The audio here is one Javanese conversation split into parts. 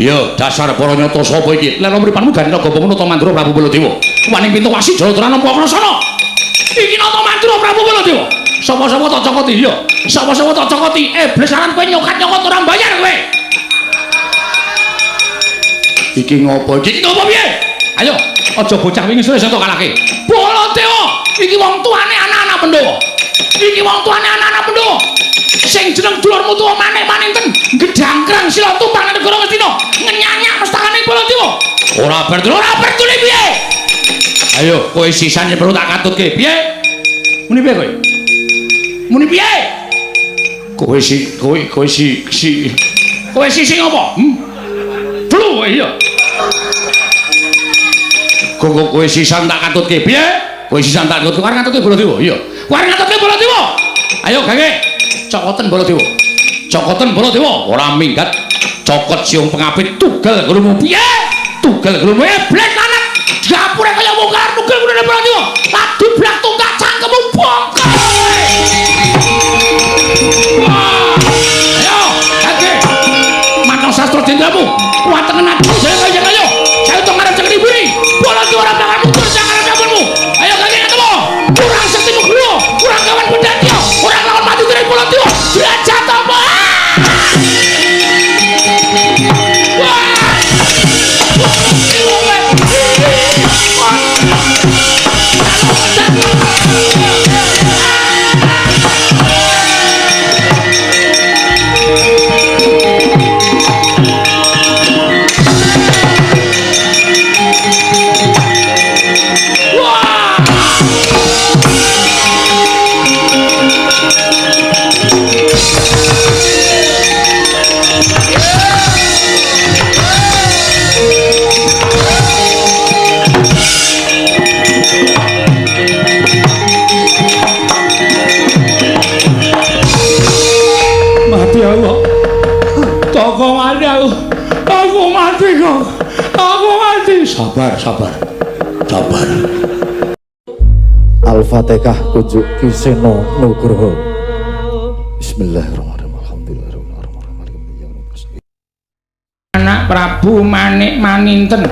Iya, dasar para nyata sapa iki? Lha mripanmu gandha gopo menapa Mandura Prabu Baladewa. Wani pintu wasi Jayatara nampa krasana. Iki nata Mandura Prabu Baladewa. Sapa-sapa tak cokoti iya. Sapa-sapa tak cokoti. Iblis lan kowe nyokat-nyokot ora bayar kowe. Iki ngopo? Iki ngopo piye? Ayo, aja bocah wingi sore entuk kalahke. Baladewa, iki wong tuane anak-anak Pandhawa. Iki wong tuane anak-anak Pandhawa. Sing jeneng dulurmu tuwa manik-maninten gedangkrang sila tumpang nang negara Ngastina ngenyanyak mestakane Baladewa. Ora bertuli piye? Ayo, kowe sisane perlu tak katutke. Piye? Muni piye kowe? Muni piye? Kowe sing apa? Flu iya. Kowe sisan tak katutke. Piye? Kowe sisan tak katutke. Arep katutke Baladewa. Iya. Kowe arep katutke Baladewa. Ayo gange. Cokoten Baladewa. Cokoten Baladewa. Ora minggat. Cokot siung pengapit tugel gulumu. Piye? Tugel gulumu iblis lanang. Dapure kaya mungkar tugel gulune Baladewa. Ladu blak tunggak cangkemmu bongkar. Ayo, gange. Manung sastra jendramu. Watengen ati saya ayo. Saya tok ngarep cekri buri. Baladewa ora bakal mundur sangar kawanmu. Ayo gange ketemu. Kurang sakti nugroho, kurang kawan Bendania, kurang lawan mati dari Baladewa. Derajat apa? Aku mati kok. Aku mati. Sabar. Al-Fatihah kunjuk Kiseno Nugroho. Bismillahirrahmanirrahim. Anak Prabu Manik-maninten.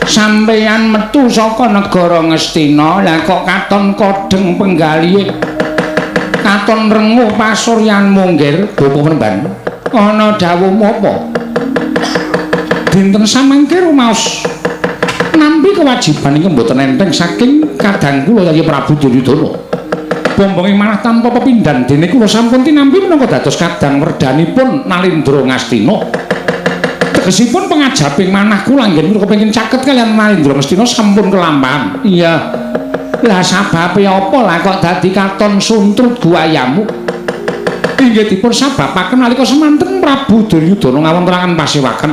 Sampeyan metu saka negara Ngastina, lah kok katon kodeng penggalihe. Katon renguh pasuryan munggir, bapa Penemban. Ana dawuh apa? Dinten samangke rumaos nampi kewajiban ingkang boten enteng saking kadang kula Yayi Prabu Duryudana. Bombonge manah tanpa pepindhan dene kula sampun tinampi menapa dados kadang werdanipun Nalindra Ngastina. Tegesipun pangajaping manah kula nggih kepengin caket kalian Nalindra Ngastina sampun kelampahan. Iya. Lah sababe apa lah kok dadi katon suntrut guayamu? Inggih dipun sababaken nalika semanten Prabu Duryudana ngawontenaken pasewaken.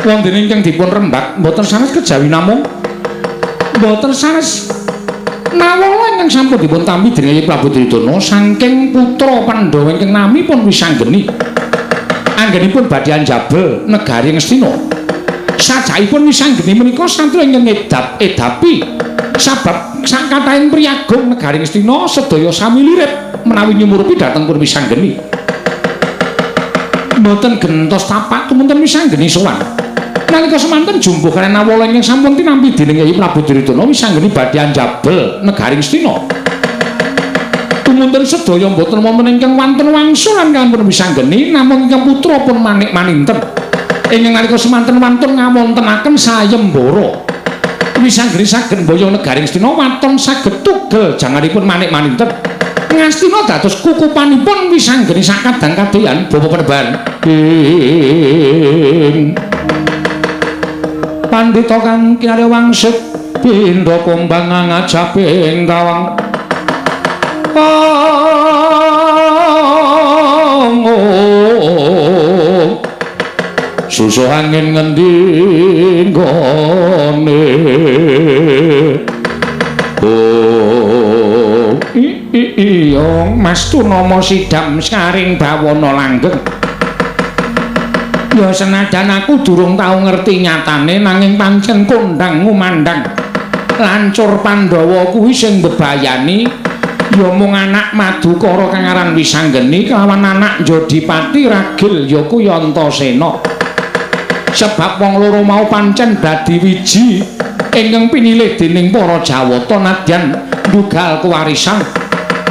Wonten ingkang dipun rembak mboten sanes kejawi namung mboten sanes nawala ingkang sampun dipun tampi dening Prabu Duryudana saking putra Pandhawa ingkang namipun Wisanggeni. Anggenipun badhe anjabel negari Ngastina. Sajaipun Wisanggeni menika santri ingkang edapi sabab sakatahing priyagung negari Ngastina sedaya sami lirip menawi nyumurupi dhateng pun Wisanggeni. Mboten gentos tapak tumunten Wisanggeni sowan. Nalika semanten jumbuh kaliyan nawala ingkang sampun tinampi dening Yayi Prabu Duryudana Wisanggeni badhe anjabel negari Ngastina. Tumunten sedaya mboten wonten ingkang wonten wangsulan kaliyan Wisanggeni namung ingkang putra pun manik-maninten. Ingkang nalika semanten wonten ngawontenaken sayembara. Wisanggeni saged mboyong negari Ngastina waton saged tugel janganipun manik-maninten. Ngastina dados kukupanipun Wisanggeni sakadang kadoyan bapa Penemban. Pandhita kang kinarya wangsit pindha kumbang ngajaping tawang. Susuh angin ngendi nggone. Iya Mas Tunama sidam saring bawana langgeng. Ya senajan aku durung tau ngerti nyatane nanging pancen kondang ngumandang lancur Pandhawa kuwi sing mbebayani ya mung anak Madukara kang aran Wisanggeni kelawan anak Jodipati ragil ya kuwi Antasena. Sebab wong loro mau pancen dadi wiji ingkang pinilih dening para Jawata nadyan ndugal kewarisan.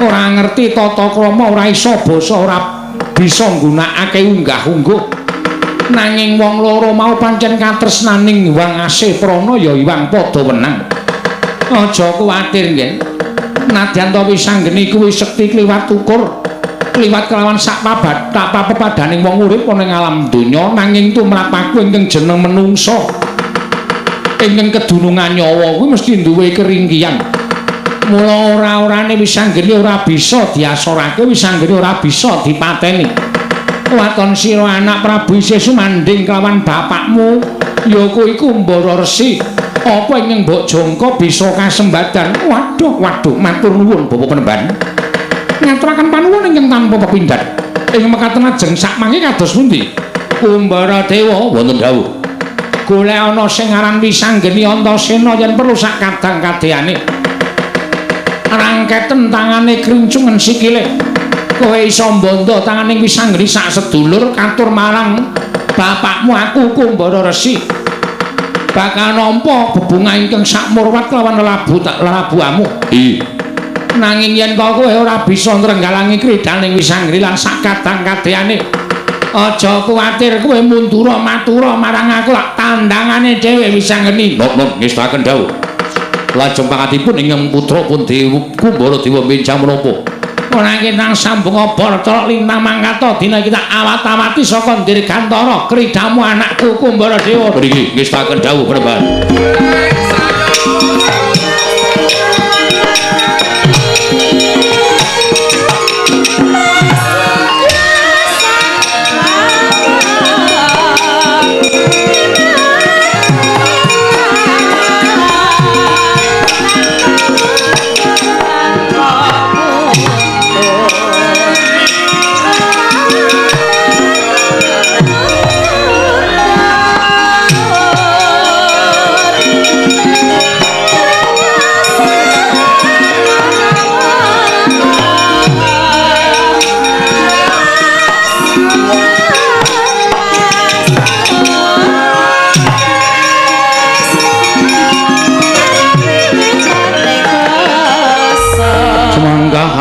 Ora ngerti tata krama, ora isa basa, ora bisa nggunakake unggah-ungguh. Nanging wong loro mau pancen katresnaning Hyang Asih Prana ya iwang padha wenang. Aja kuwatir nggih. Nadyan to Wisanggeni kuwi sekti kliwat ukur, kliwat kelawan sak pepadaning wong urip ana ing alam donya, nanging tumrapaku ingkang jeneng menungsa. Ingkang kedunungan nyawa kuwi mesti duwe keringkihan. Mula ora-orane Wisanggeni ora bisa diasorake, Wisanggeni ora bisa dipateni. Waton sira anak Prabu isih sumanding kelawan bapakmu, ya kuwi Kumbara Resi. Apa ingkang mbok jangka bisa kasembadan? Waduh, matur nuwun Bapak Penemban. Ngaturaken panuwun ingkang tanpa pepindhan. Ing mekaten ajeng sak mangke kados pundi? Kumbara Dewa wonten dawuh. Golek ana sing aran Wisanggeni Antasena yen perlu sak kadang-kadeyane. Rangketen tangane krincungen sikile. Kowe iso mbondo tanganing Wisanggeni sak sedulur katur marang bapakmu aku Kumbara Resi. Bakal nampa bebungah ingkang sakmurwat lawan lelabuhamu. Nanging yen kok kowe ora bisa ngrenggalangi kridaning Wisanggeni lan sak kadang-kadeyane, aja kuwatir kowe mundura matura marang aku lak tandangane dhewe Wisanggeni. Nun ngestaken dawuh. Lajeng pangantipun ingkang putra pun Kumbara Dewa benjang menapa. Ora kinang sambung Barta lintang mangkata dina kita awat-awati saka Dirgantara kridamu anakku Kumbara Dewa. Mriki ngestaken dawuh Penemban.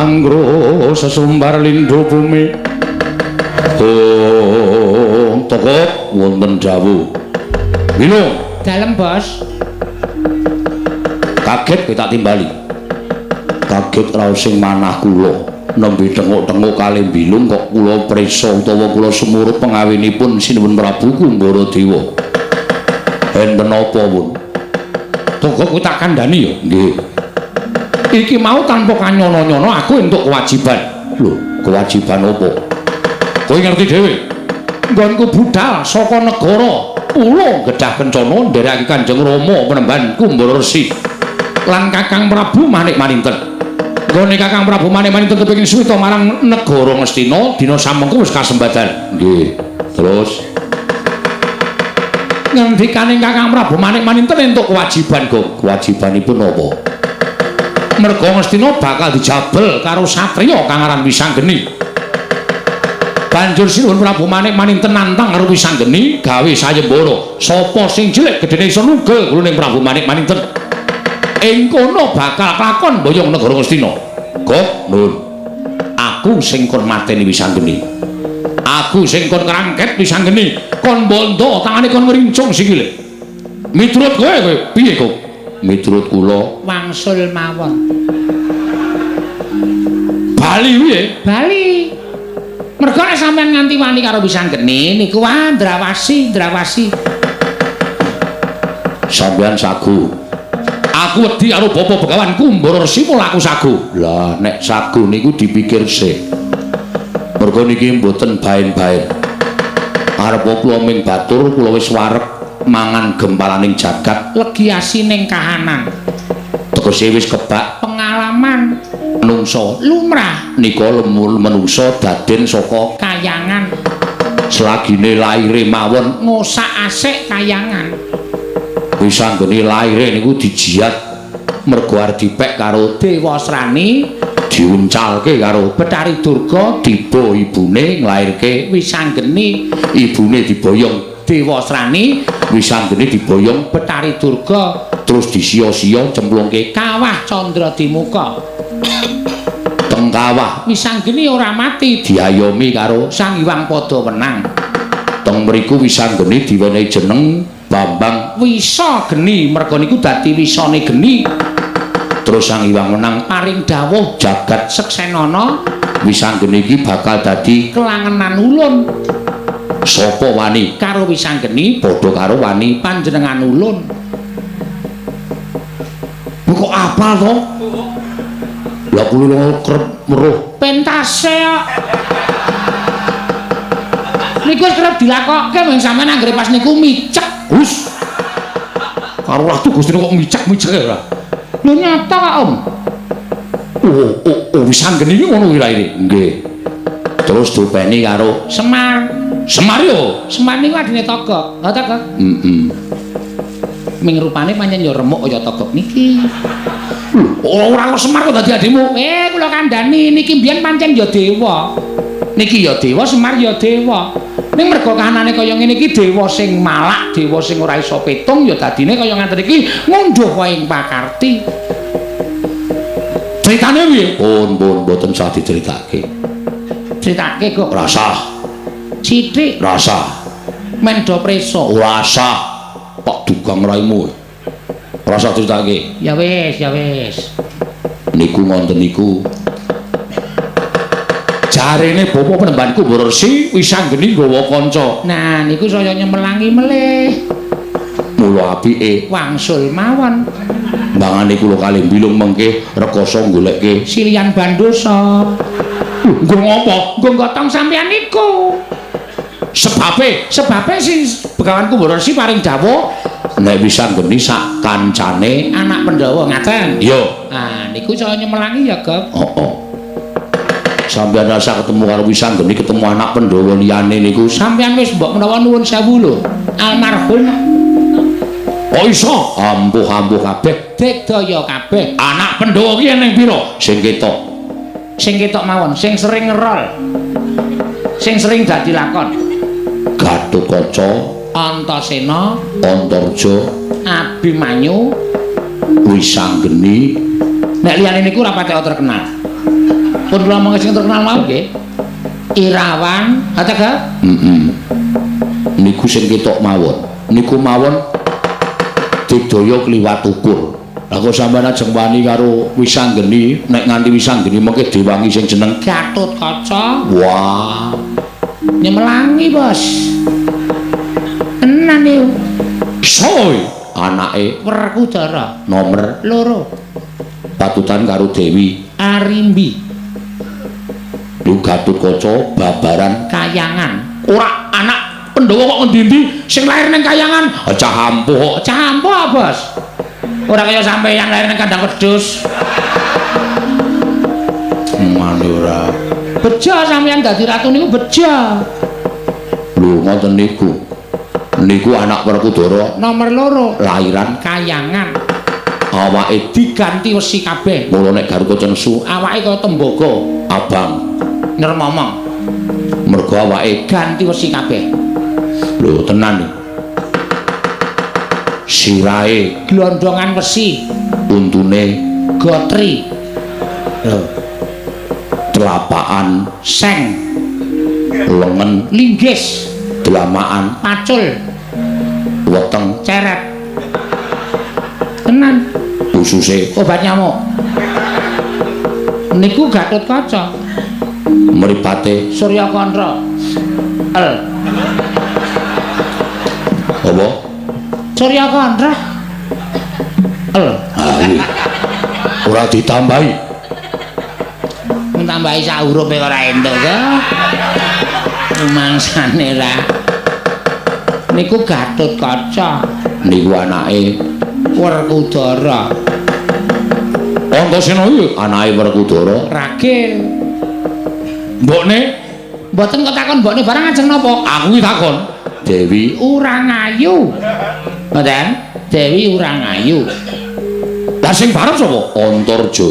Anggro sesumbar lindhu bumi. Toko wonten dawuh. Minum. Dalem, Bos. Kaget kowe tak timbali. Kaget raos sing manah kula. Nembe tenguk-tenguk kalih bilung kok kula prisa utawa kula semurut pengawinipun Sinuwun Prabu Kumbara Dewa. Enten apa, Pun? Toko kowe tak kandhani ya? Nggih. Iki mau tanpa kanyono-nyono aku entuk kewajiban. Lho, kewajiban apa? Kowe ngerti dhewe. Nggonku budal saka negara Pulo Gedhah Kencana nderek Kanjeng Rama Penemban Kumbara Resi lan Kakang Prabu Manik Maninten. Nggone Kakang Prabu Manik Maninten kepengin suwita marang negara Ngastina dina samengko wis kasembadan. Nggih. Terus ngendikane Kakang Prabu Manik Maninten entuk kewajiban, Gong. Kewajibanipun apa? Merga Ngastina bakal dijabel karo satriya kang aran Wisanggeni. Banjur Sinuwun Prabu Manik Maninten nantang karo Wisanggeni gawe sayembara. Sapa sing cilik gedene iso nugel kuluning Prabu Manik Maninten. Ing kono bakal lakon mboyong negara Ngastina. Kok, Nun. Aku sing kon mateni Wisanggeni. Aku sing kon ngrangket Wisanggeni. Kon bondo tangane kon ngrincung sikile. Miturut kowe piye, Kok? Miturut kula Wangsul mawon. Bali piye? Bali. Mergo nek sampean nganti wani karo Wisanggeni niku Ndrawasi. Sampeyan sagu. Aku wedi karo Bapak Begawan Kumbara Resi mula aku sagu. Lah nek sagu niku dipikir sik. Mergo niki mboten baen-baen. Arep kula ming batur kula wis warep mangan gempalaning jagat Legi asining kahanan. tegese wis kebak Pengalaman menungso lumrah nika lemul menungso daden saka kayangan. selagine laire mawon Ngosak asik kayangan. Wisanggeni laire niku dijiat mergo arep dipek karo Dewa Srani diuncalke karo Betari Durga tiba ibune nglairke Wisanggeni, ibune diboyong Dewasrani Wisanggeni diboyong Betari Durga terus disia-sia cemplungke Kawah Candra Dimuka. teng kawah Wisanggeni ora mati, diayomi karo Sang Hyang Padawenang. teng mriku Wisanggeni diwenehi jeneng Bambang Wisageni merga niku dadi wisane geni. terus Sang Hyang Wenang Paring dawuh jagat seksenana Wisanggeni iki bakal dadi kelangenan ulun sapa wani karo Wisanggeni padha karo wani panjenengan ulun. kok apal to lha kula kerep meruh Pentase kok. Niku wis kerep dilakokke mung sampean anggere pas niku micek. Hus karo lah tuh Gusti kok micek-micek ora Lho nyata kok Om. oh Wisanggeni iki ngono wilahe nggih terus dopeni karo Semar. Semar yo Semar niku adine Togok. Ha Togok. Ming rupane pancen ya remuk kaya Togok niki. ora Semar kok dadi adikmu Kula kandhani niki mbiyen pancen ya dewa. Niki ya dewa, Semar ya dewa. Ning merga kahanane kaya ngene iki dewa sing malak, dewa sing ora iso petung ya dadine kaya ngaten iki ngunduh wae ing pakarti. ceritane piye pun mboten usah diceritake Critake kok rasa sithik rasa men do preso. rasa Pak Dugang raimu rasa ceritake Ya wis, ya wis. niku ngonten niku jarene bapa penembanku Boresi Wisanggeni nggawa kanca Nah, niku saya nyemelangi melih. mula apike Wangsul mawon. mbangane kula kalih mbilung mengke rekoso goleke Silian Bandosa. nggo ngopo Nggo gotong sampeyan niku. sebabe Sebabe si Begawanku Boresi paring dawuh nek Wisanggeni sak kancane anak Pandhawa ngaten. yo Nah, niku saya nyemelangi ya, Gek. sampeyan rasa ketemu karo Wisanggeni ketemu anak Pandhawa liyane niku Sampeyan wis mbok menawa nuwun sewu lho. Almarhum oh iso ampuh kabeh digdaya kabeh. anak Pandhawa ki ning pira sing ketok Sing ketok mawon, sing sering ngerol. Sing sering dadi lakon. Gatotkaca Antasena, Antarja Abimanyu, Wisanggeni nek liyane niku ora patek terkenal. Pun kula monggo sing terkenal mawon nggih. Irawan, ha ta, Gek? niku sing ketok mawon niku mawon digdaya kliwat ukur lha kok sampeyan ajeng wani karo Wisanggeni nek nganti Wisanggeni mengke diwangi sing jeneng Gatotkaca wah nyemelangi, Bos. Tenan iki. soy anake Werkudara nomor 2 patutan karo Dewi Arimbi lu Gatotkaca babaran Kayangan. ora anak Pandhawa kok ngendi-endi sing lair ning Kayangan cah ampuh Campo, Bos. Ora kaya sampeyan lair ning kandang wedhus. mane ora Bejo sampeyan dadi ratu niku bejo. lho ngoten niku anak Werkudara Nomor 2 lairan Kayangan. awake Diganti wesi kabeh. mula nek Gatotkaca nesu Awake kaya tembaga abang nirmamang. mergo awake Ganti wesi kabeh. lho tenan sirahe Glondongan wesi, untune gotri, telapakan seng, lengen linggis, delamaan pacul, weteng ceret. Tenan. ususe Obat nyamuk. Niku Gatotkaca. mripate Surya Kandra. apa Surya Kandra. ora ditambahi Tambahi sak hurufe ora entuk ya. Rumangsane ra. Niku Gatotkaca. niku anake Werkudara. Antasena iki anake Werkudara Ragil. mbokne Mboten kok takon mbokne barang ajeng napa? aku iki takon Dewi Urangayu. Mboten? Dewi Urangayu. lah sing barep sapa Antarja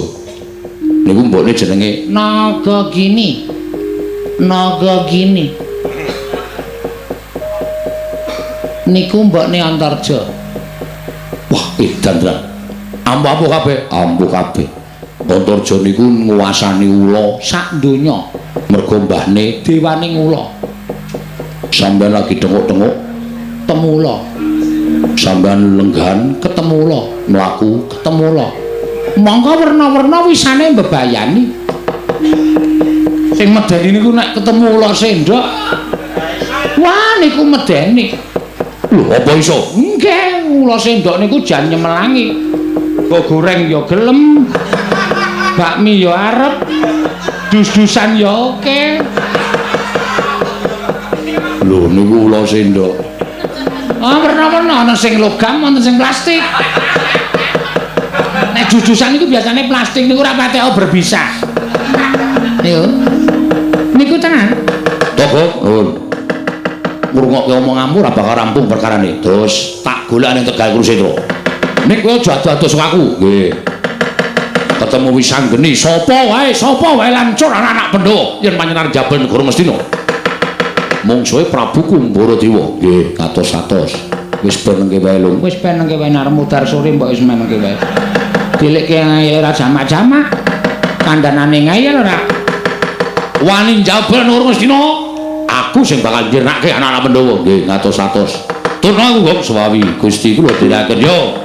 Niku mbokne jenenge Nagagini. Nagagini. Niku mbokne Antarja. wah edan-edan. Ambu-ambu kabeh, ambu kabeh. Antarja niku nguwasani ula Sak donya. mergo mbahne Dewaning ula. sampean lagi denguk-denguk, Temula. sampean lenggan Ketemu ula. mlaku Ketemu ula. Monggo werna-werna wisane mbebayani. Sing medeni niku nek ketemu ula sendok. Wah niku medeni. lho apa iso? Nggih, ula sendok niku jan nyemelangi. Kok goreng ya gelem. Bakmi ya arep. Dus-dusan ya oke. Lho niku ula sendok. Ah, werna-werna ana sing logam, wonten sing plastik. Nek dus-dusan niku biasane plastik niku ora patek berbisa. Yo. Niku tenan. Toko, ngrungokke omonganmu ora bakal rampung perkarane. Terus tak golek ning Tegal Krusetro. Nek kowe aja adu-adu sing aku. Nggih. Ketemu Wisanggeni, sapa wae lancur anak-anak Pandhawa yen panjenengan Jabal Negara Mestina. Mungsuhe Prabu Kumbaradewa. Nggih, katos-katos. Wis benengke wae lho. Wis penengke wae Narmudar sore mbok wis menengke wae. Dileke ngayel ora jamak-jamak. Kandhanane ngayel ora Wani Jabal Negara Mestina. Aku sing bakal njernake anak-anak Pandhawa. Nggih, katos-katos. Turna aku kok suwawi Gusti kula dherekaken yo.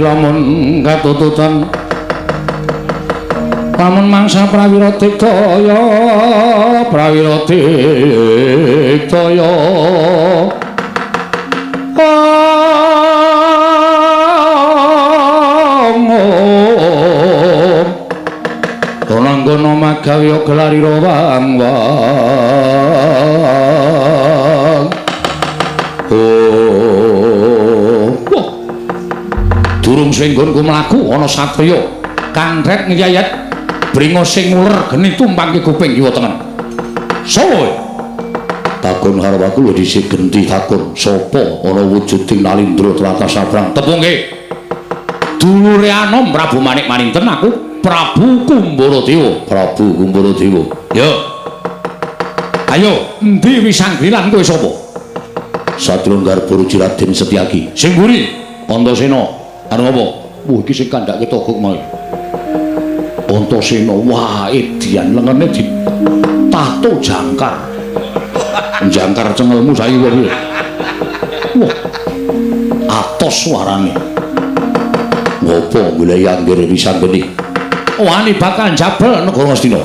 lamun katututan lamun mangsa prawira digdaya Tonanggono magawi gelarira wang-wang durung senggonku mlaku ana satriya kandhet ngiyayat bringa sing uler geni tumpangke kuping kiwa tengen. Sapa? Takon harwaku lho dhisik genti takon sapa ana wujuding Nalindra tlatah sabrang. Tepungke dulure Anom Prabu Manik Maninten aku Prabu Kumbaradewa. Prabu Kumbaradewa. Ya. Ayo, endi Wisanggeni kowe sapa? Satria Garba Ruci Raden Setyaki. Sing mburi Antasena. Anu apa? Wah iki sing kandhake togok mau. Antasena wah edian lengene ditato jangkar. Jangkar cengelmu saiki wae. Wah. Atos suarane. Ngopo golek anggere Wisanggeni? Wani bakal jabal negara Astina.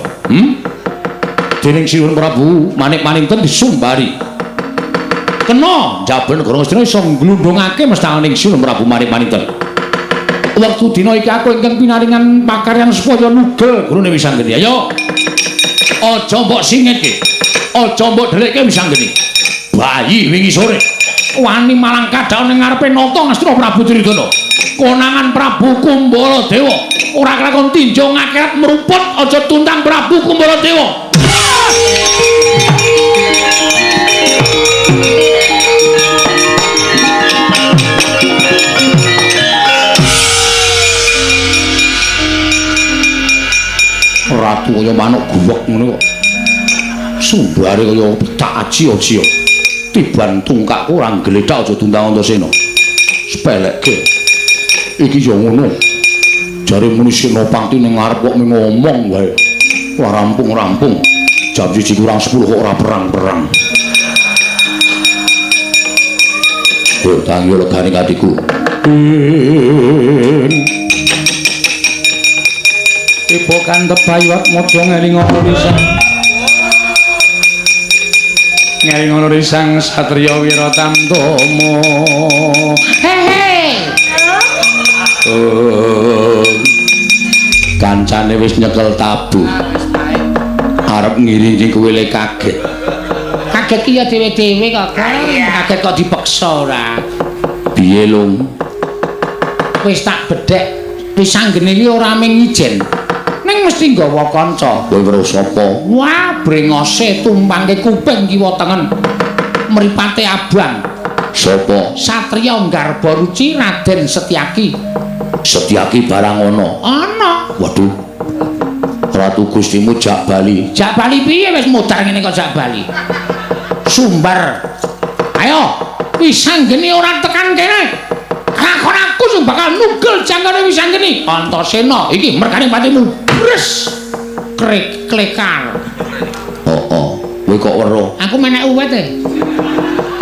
Dening Sinuhun Prabu Manik Maninten disumbari. Kena jabal negara Astina iso nglundhungake mestakaning Sinuhun Prabu Manik Maninten. Waktu dina iki aku ingkang pinaringan pakaryan supaya nugel gurune Wisanggeni. Ayo. Aja mbok singitke. aja mbok dhelekke Wisanggeni. Bayi wingi sore wani malang kadhaon ning ngarepe nata Ngastra Prabu Duryudana. Konangan Prabu Kumbaladewa ora kelakon tinjo ngakhirat meruput aja tuntang Prabu Kumbaladewa. Ratu kaya manuk guwek ngono kok. Sumbare kaya petak aji-aji. Tiban tungkakku ora gledak aja tuntang Antasena. Sepelekke. Iki ya ngono. Jare muni Senopati ning ngarep kok ngomong wae. Ora rampung-rampung. Jam 1 kurang 10 kok ora perang-perang. Yo tangi legane atiku. Ibu kandhep bayuat mojo ngelingono risang. Ngelingono risang satriya Wiratamtama. Hehe. Kancane wis nyekel tabu. Arep ngiringi kowe le kaget. Kaget ki ya dhewe-dhewe kok. Kaget kok dipeksa ora. Piye, Lung? Wis tak bedhek. Wisanggeni iki ora mung ijen. Ning mesti nggawa kanca. Kowe weruh sapa? Wah, brengose tumpangke kuping kiwa tengen. Mripate abang. Sapa? Satriya Garba Ruci Raden Setyaki. Setyaki barang ana. Ana. Waduh. Ratu Gustimu jak bali. Jak bali piye wis mudar ngene kok jak bali. Sumbar. Ayo, Wisanggeni ora tekan kene. Lakon aku sing bakal nugel jangkane Wisanggeni. Antasena iki mergane patimu bres. Klekar. Oh. Kowe kok weruh? Aku menek uwet e.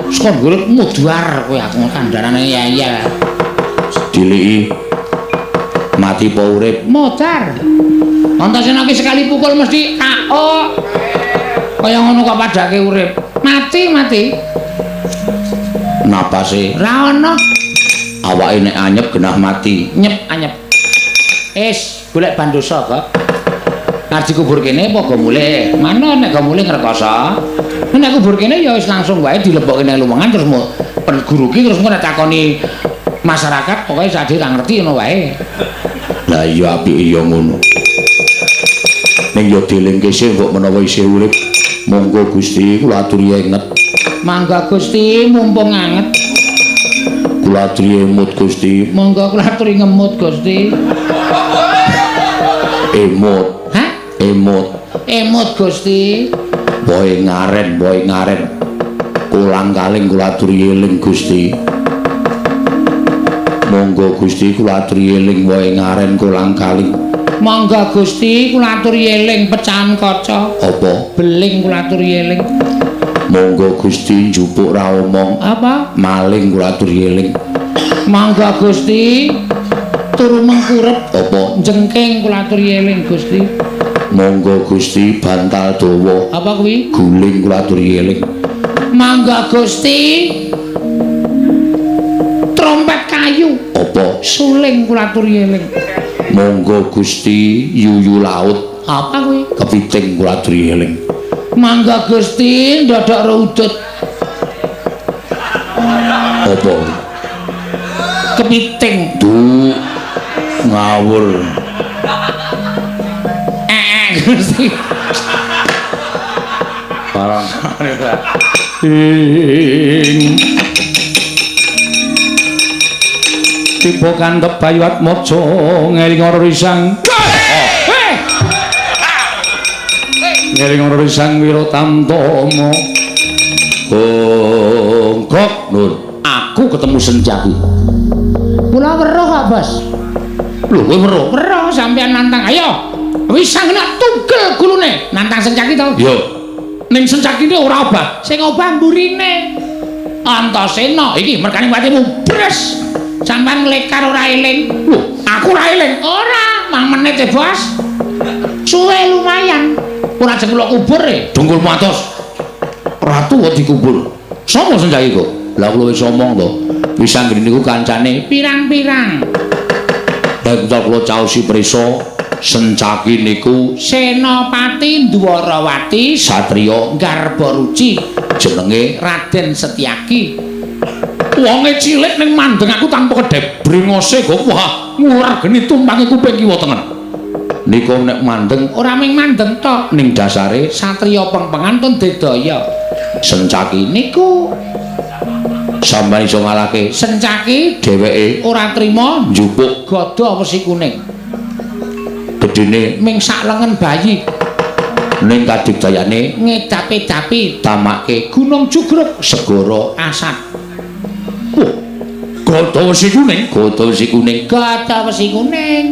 Saka golek muduar kowe aku kandharane ya. Diliki. Mati apa urip? Mudar. Antasena ki sekali pukul mesti KO. Kaya ngono kok padake urip. Mati. Napase Ra ono. awake nek anyep genah mati. Anyep. Golek bandosa kok. Arep kubur kene apa go mulih? Mana nek go mulih ngrekoso. Nek kubur kene ya wis langsung wae dilebokke nang lumengan terus guru ki terus nek takoni masyarakat pokoke sak dhewe ra ngerti ngono wae. Lah iya apike ya ngono. Ning ya dilingke sih kok menawa isih urip. Monggo Gusti kula aturi enget. Mangga Gusti mumpung anget. Kula aturi emut Gusti. Monggo kula aturi ngemut Gusti. Emut. Hah? Emut Gusti. Boy ngaren. Kulang kaling kula aturi eling Gusti. Monggo Gusti kula aturi eling wae ngaren kulang kaling. Monggo Gusti kula aturi eling pecahan kaca. Apa? Beling kula aturi eling. Monggo Gusti njupuk ra omong. Apa? Maling kula aturi eling. Monggo Gusti turu mengkurep. Apa? Jengking kula aturi eling Gusti. Monggo Gusti bantal dawa. Apa kuwi? Guling kula aturi eling. Monggo Gusti trompet kayu. Apa? Suling kula aturi eling. Monggo Gusti yuyu laut. Apa kuwi? Kepiting kula aturi eling. Mangga Gusti ndodok rudut. Apa? Kepiting. Duh ngawur. Gusti. Barang Tiba kandhep bayuat mojo ngelingara risang. Ngelingara risang Wiratamtama. Gok Nur, aku ketemu Senjaki. Kula weruh kok, Bos. Lho, kowe weruh? Weruh sampean nantang. Ayo. Wisanggeni tugel gulune nantang Senjaki to. Yo. Ning Senjakine ora obah. Sing obah mburine. Antasena iki merkane patimu bres. Sampeyan nglekar ora eling. Lho, Aku ora eling. Ora, mang menit e, Bos. Suwe lumayan. Ora jengklok kubur e. dungkulmu atos. Ratu kok dikubur. Sopo Senjaki kok? Lah kula wis omong to. Wisanggeni niku kancane Pirang-pirang. Lah kula caosi prisa Sencaki niku Senopati Dwarawati satriya Garbaruci jenenge Raden Setyaki. wonge cilik ning mandeng aku tanpa kedhe brengose kok wah ngurageni tumpange kuping kiwa tengen. Niku nek mandeng Ora ming mandeng tok, ning dasare satriya pengpengan ton dedaya. Sencaki Niku sampeyan iso ngalahke Sencaki dheweke ora trima njupuk gada wesi kuning. gedene Ming sak lengen bayi ning kadigdayane ngedapi-dapi tamake Gunung Jugruk segara Asat. gada wesi kuning Gada wesi kuning.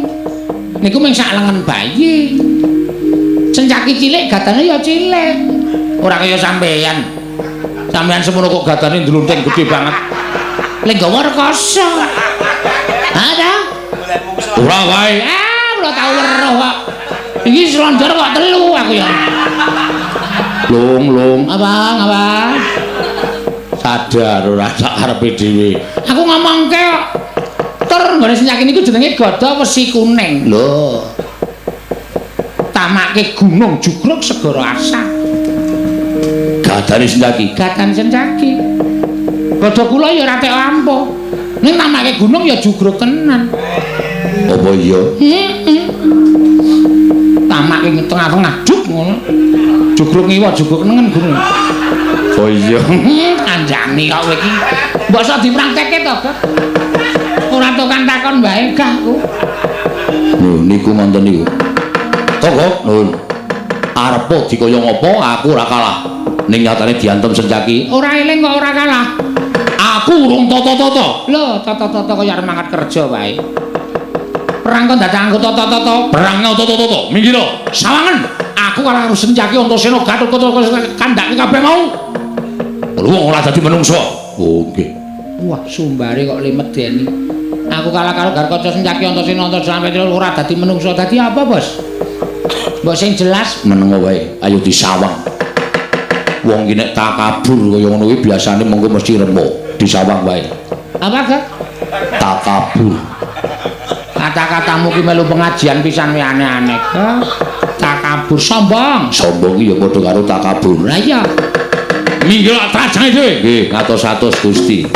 Niku ming sak lengen bayi. Sencaki cilik gadane ya cilik. Ora kaya sampeyan. Sampeyan semono kok gadane ndlunting gedhe banget. Lek gawa rekoso. Ada? ora wae Ora tau weruh kok. Iki slonjor kok telu aku ya. lung Abang. sadar ora sak karepe dhewe Aku ngomongke kok. Tur nggone Sencaki niku jenenge gada wesi kuning. lho Tamake Gunung Jugruk segara Asat. gadane Sencaki Gadan Sencaki. Gada kula ya ora tek ampuh. Ning tamake gunung ya jugruk tenan. apa iya Tamake ing tengah-tengah juk ngono. Jugruk ngiwa jugruk nengen gunung. oh iya Kanjani kok kowe iki. Mbok iso dipraktekke to, Kak? Ora tokan takon bae gah ku. lho niku ngoten niku kok nuwun arep dikaya ngapa aku ora kalah ning nyatane diantem Sencaki Ora eling kok ora kalah. aku urung tata-tata Lho, tata-tata kaya arep mangkat kerja wae. Perang kok dadak anggota tata-tata. perang tata-tata minggir Sawangen, aku karo Sencaki Antasena Gatotkaca kandhake kabeh mau. wong ora dadi menungso oh nggih Wah, sumbare kok limedeni. Aku kalah karo Garkaca Sencaki Antasena sampe ora dadi menungso. Dadi apa, Bos? Mbok sing jelas menengo wae ayo disawang wong iki nek takabur kaya ngono kuwi biasane mengko mesti remo disawang wae apa, Gak? takabur Kata-katamu ki melu pengajian pisan wae aneh-aneh. Takabur sombong. sombong iki ya padha karo takabur Lah iya. minggir trajange dhewe nggih ngatos-atos Gusti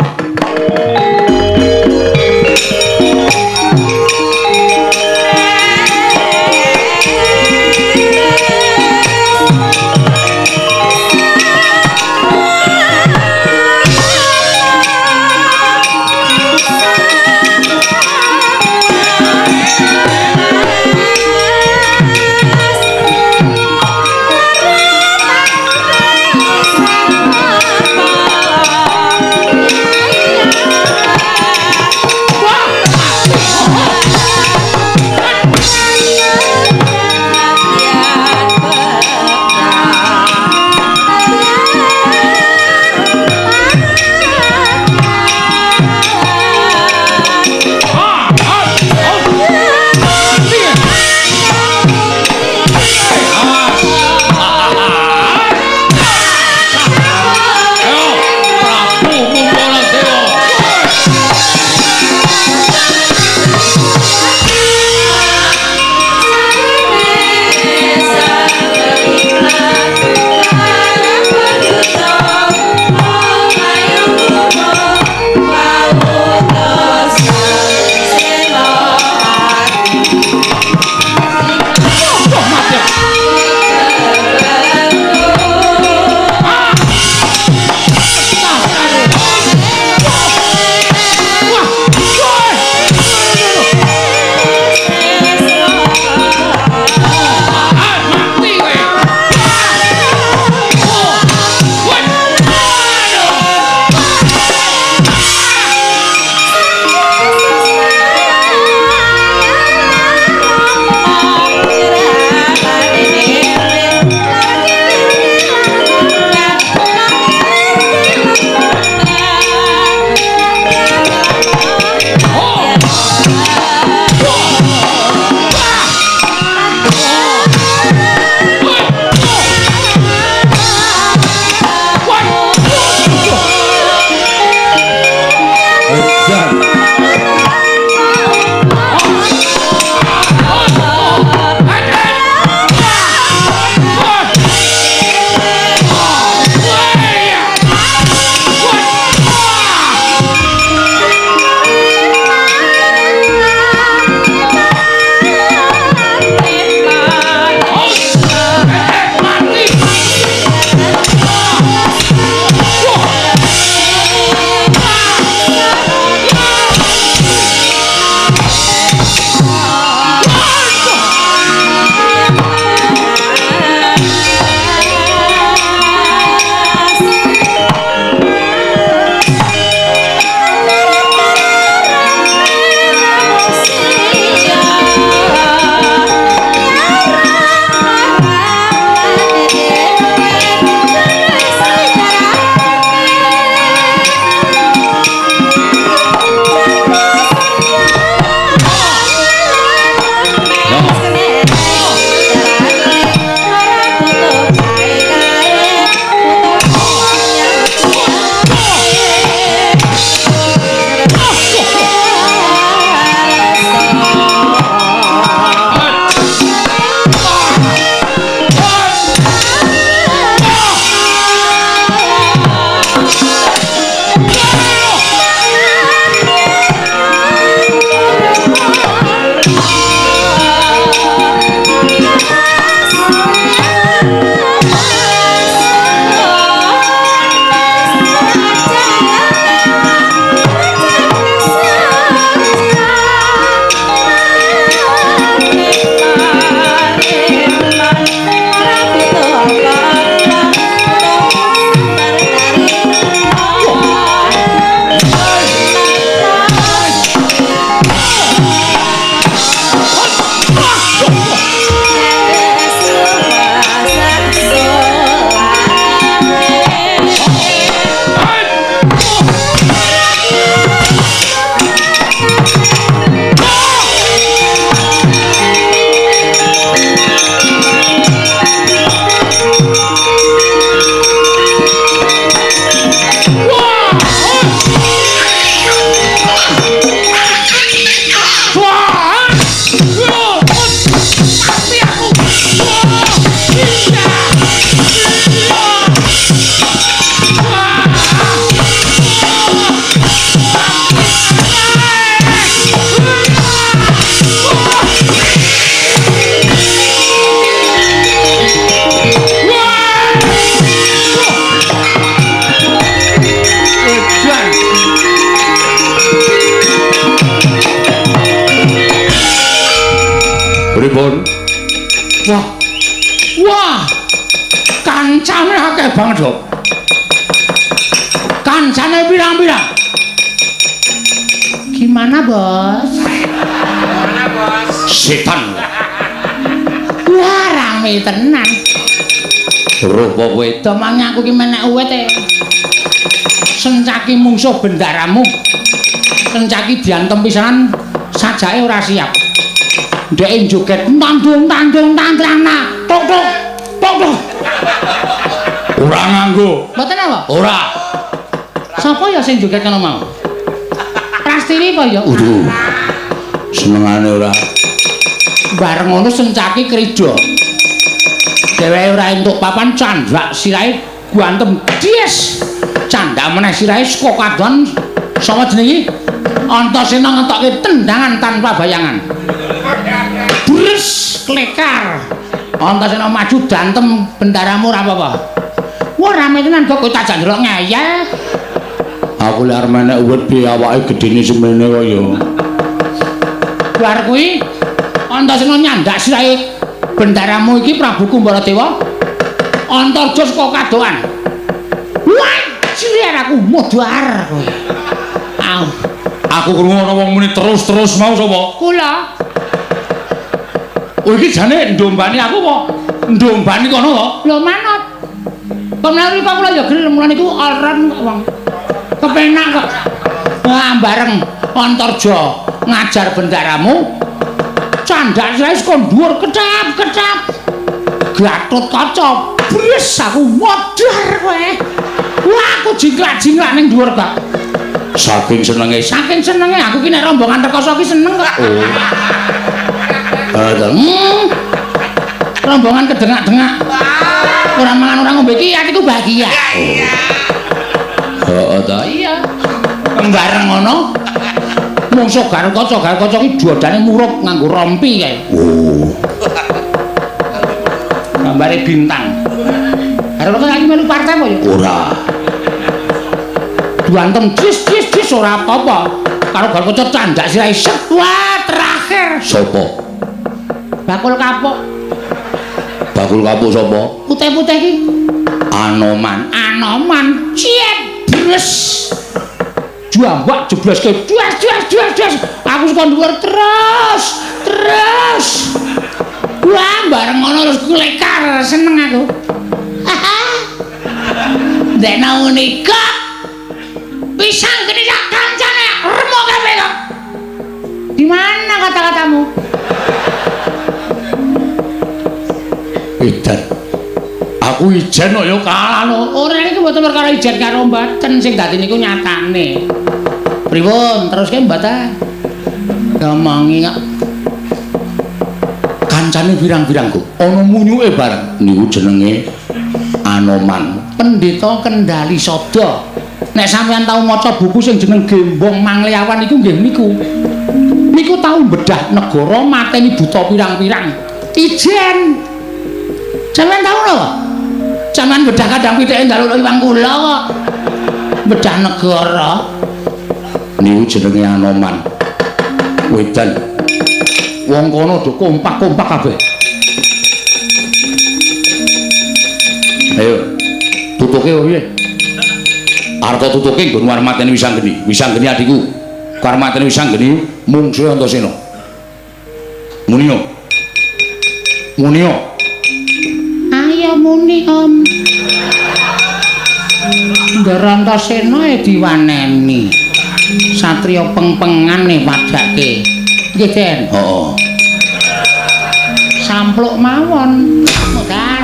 Wah. Wah. Kancane akeh banget, Dok. Kancane pirang-pirang. Gimana, Bos? Setan. Wah, rame tenan. Roh apa kowe? Domange aku ki menek uwete. Sencaki mungsuh bendaramu. Sencaki diantem pisanan sajake ora siap. Ndeke joget tandung tandrana. Tok tok. Tok tok. Ora nganggo. Mboten apa? Ora. Sapa ya sing joget kono mau? Prastini apa ya? Waduh. Senengane ora. Bareng ngono sencaki krija. Dheweke ora entuk papan candrak sirahe guantem dies. Candhak meneh sirahe saka kadon sapa jenenge? Antasena ngetokke tendangan tanpa bayangan. Bres klekar. Antasena maju dantem bendaramu ora apa-apa. Wah rame tenan kok kowe tak ndelok ngeyel. Aku lek arep menek uwit piye awake gedene semene kok ya. Bar kuwi Antasena nyandak sirahe bendaramu iki Prabu Kumbaradewa. Antarja saka kadokan. Wah, cilik aku modar kowe. Aku krungu ana wong muni terus-terus mau sapa? Kula. Oh iki jane ndombani aku apa? Ndombani kono kok. Lho manut. Pemlawi kok kula ya gelem mulane iku alran kok wong. Kepenak kok. Wah, bareng Antarja ngajar bendaramu. Candhak sirahe saka dhuwur ketap-ketap. Gatot kaca. Bres aku modar kowe. Wah, aku jingklak-jingklak ning dhuwur kok. Saking senenge. Aku ki nek rombongan rekoso ki seneng kok. Rombongan kedengak-dengak. Ora mangan ora ngombe ki atiku bahagia. Heeh ta. Iya. Bareng ngono. Mungsuh Garut Kaca ki duodane murup nganggo rompi kae. Oh. Gambare bintang. Arep kok lagi melu partai apa ya? Ora. Duantem dis ora apa-apa. Karo Garut Kaca candak sirahe set. Wah, terakhir. Sopo? Bakul kapuk. Bakul kapuk sapa? Putih-putih ki. Anoman. Ciet bres. Jambak jebloske. Duas. Aku saka dhuwur terus. Wah, bareng ngono terus klekar seneng aku. Ndek naunika pisang gede sak kancane remuk kabeh kok. Di mana kata-katamu? Edan. Aku ijen kok ya kalah no. Ora niku mboten perkara ijen karo mboten sing dadi niku nyatane. Pripun teruske mboten? Gamangi kok. Kancane pirang-pirangku. Ana munyuke bareng. Niku jenenge Anoman. Pendeta Kendali Sada. Nek sampeyan tau maca buku sing jeneng Gembong Mangleawan iku nggih niku. Niku tau bedah negara mateni buta pirang-pirang. Ijen. Sampeyan tau lho. Sampeyan bedah kadang pitike njaluk iwang kula kok. Bedah negara. Niku jenenge Anoman. Wedan. Wong kono do kompak-kompak kabeh. Ayo. Tutuke piye? Arep tutuke nggon warmateni Wisanggeni. Wisanggeni adikku. Karmateni Wisanggeni mungsuhe Antasena. Munio. Ayo muni Om. Ndara Antasena diwaneni. Satriya peng-pengane padake. Nggih, Den. Heeh. Sampluk mawon. Modar.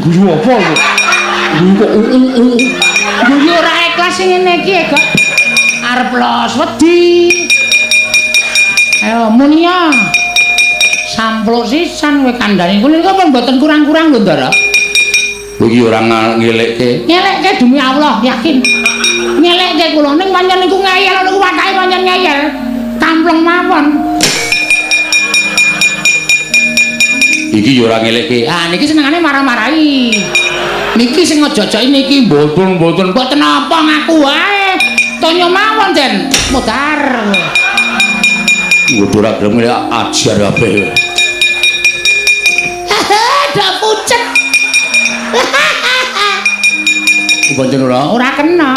Guyu apa lho? Guyu ora ikhlas sing ngene iki kok. Arep los wedi. Ayo munia. Sampluk sisan kowe kandhane kuwi kok mboten kurang-kurang lho, Ndara. Iki ora ngelekke. Ngelekke demi Allah, yakin. Ngelekke kula ning pancen niku ngeyel niku watake pancen ngeyel. Kampleng mawon. Iki yo ora ngelekke. Ah niki senengane marah-marahi. Niki sing ngejojoki niki mboten apa ngaku wae. To donya mawon Den mudhar Waduh ora gelem ajar ape. dak pucet Pancen ora kena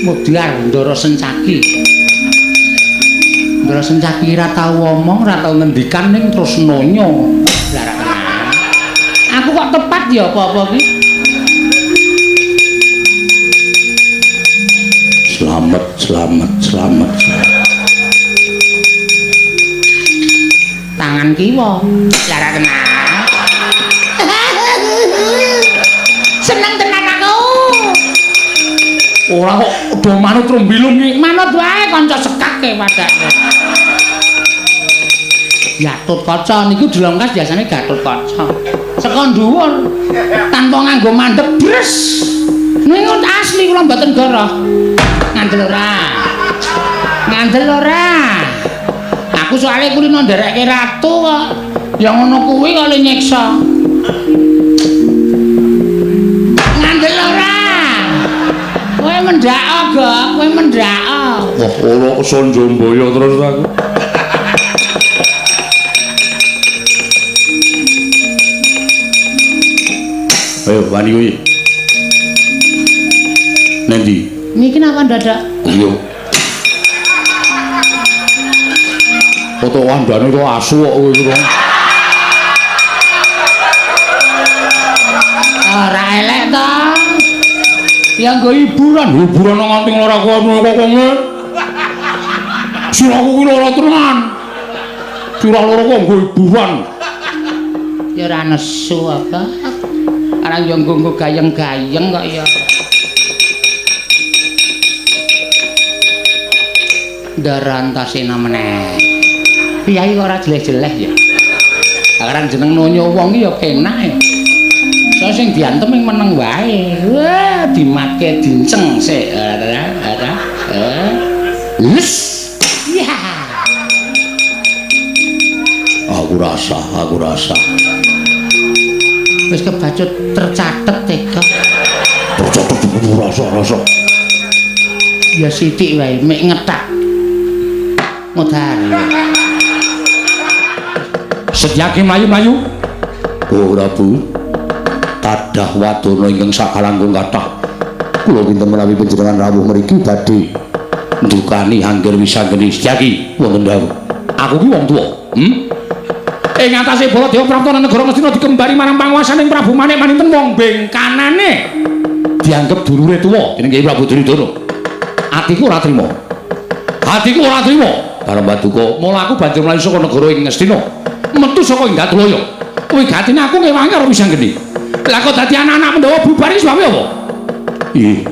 mudhar Ndara Sencaki Ndara Sencaki ora tau ngomong ora tau ngendikan ning terus nonyo lah ra kena aku kok tepat ya apa-apa ki Selamat. Tangan kiwa. Lara kena. Seneng tenan aku. Ora kok do manut rombilung iki. Manut wae kanca sekake padake. Gatut Kaca niku Dlongkas biasane Gatut Kaca. Saka dhuwur tanpa nganggo mandhep bres. Niku asli kula mboten goroh. Ngandel ora aku soalnya kulino nderekke ratu kok yang ngono kuwi kok le nyiksa ngandel ora kowe mendhak kok kowe mendhak wah ora Sanjambaya terus aku ayo wani kuwi nendi niki napa dadak iya foto wandane kok asu kok kowe kira. Ora elek to. Ya nggo hiburan nganti lara kono kok kowe. Siraku kuwi lara tenan. Sirah loro kok nggo hiburan. Ya ora nesu apa. Arang yo nggo gayeng-gayeng kok ya. Darantashena meneh. Piyai kok ora jeleh-jeleh ya. Aran jeneng nonyo wong iki ya penak e. So sing diantem ing meneng wae. Wah, dimatke dinceng sik. Lus. Ya. Aku rasa. Wis kebacut tercatet tega. Tercatet rasa. Ya sithik wae mek ngetak. Mudhar. Setyaki mlayu-mlayu. Oh Prabu. Tadah wadana ingkang sakalangkung kathah. Kula pinten menawi panjenengan rawuh mriki badhe ndukani angger wisanggeni Setyaki wonten dawuh. Aku ki wong tuwa. Ing atase Baladewa Prapta negara Ngastina dikembari marang panguwasaning Prabu Manik Maninten wong bengkanane dianggep dulure tuwa dening Kyai Prabu Duryudana. Atiku ora trima. Bareng Paduka, mula aku banjur mlayu saka negara ing Ngastina. Metu saka Inggatuloyo. Kuwi gatine aku ngewangi karo wisanggeni. Lah kok dadi anak-anak Pandhawa bubar iki sebab apa? Ih.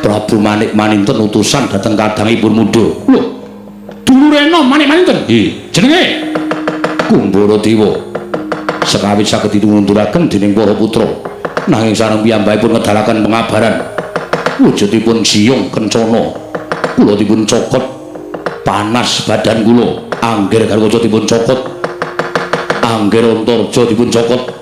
Prabu Manik Maninten utusan dhateng kadangipun Mundha. Lho. Dulure enom Manik Maninten. Nggih, jenenge Kumbaradewa. Sekawit saged ditunduraken dening para putra. Nanging sareng piyambakipun ngedalaken pengabaran. Wujudipun siyong kencana. Kula dipun cokot panas badan kula. Angger garwaja dipun cokot. Angger Antarja dipun cokot.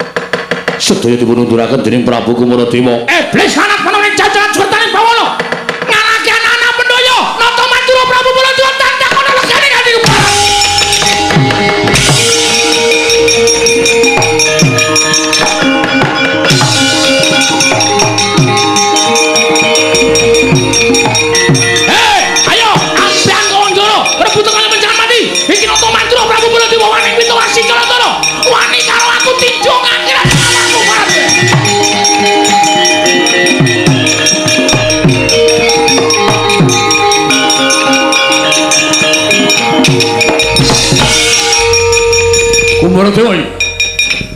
Sedaya dipun unduraken dening Prabu Kumaradewa. Iblis anak menawi jajalan surtaning Bawana. Ngalahke anak-anak Pandhawa. Nata Mandura Prabu Baladewa tandang ana legane kanthi keparang. Wani karo aku tinju ngakhiran aku parate.